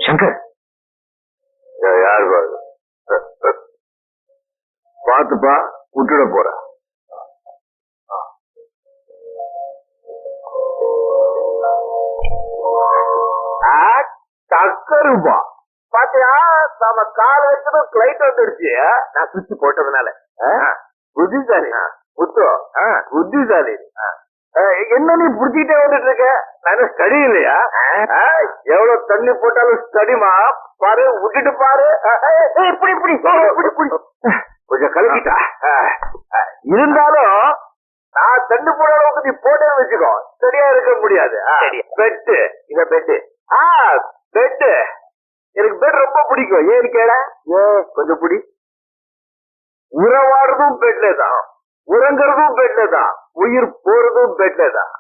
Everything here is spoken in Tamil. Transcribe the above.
சங்கர் யாரு பாத்துப்பா விட்டுட போற டக்கருப்பா பாத்தியா நம்ம கால் வச்சதும் கிளைட் வந்துடுச்சு நான் சுவிட்ச் போட்டதுனால புத்திசாலி புத்தோ புத்திசாலி என்ன நீ புடிச்சிட்டே வந்துட்டு இருக்க நான் ஸ்டடி இல்லையா எவ்வளவு தண்ணி போட்டாலும் ஸ்டடிமா பாரு விட்டுட்டு பாரு இப்படி இப்படி கொஞ்சம் கலக்கிட்டா இருந்தாலும் நான் தண்ணி போட அளவுக்கு நீ போட்டேன்னு வச்சுக்கோ சரியா இருக்க முடியாது பெட்டு இத பெட்டு பெட்டு எனக்கு பெட் ரொம்ப பிடிக்கும் ஏன்னு கேட கொஞ்சம் பிடி உறவாடுறதும் பெட்ல தான் உறங்குறதும் பெட்ல தான் உயிர் போறதும் பெட்ல தான்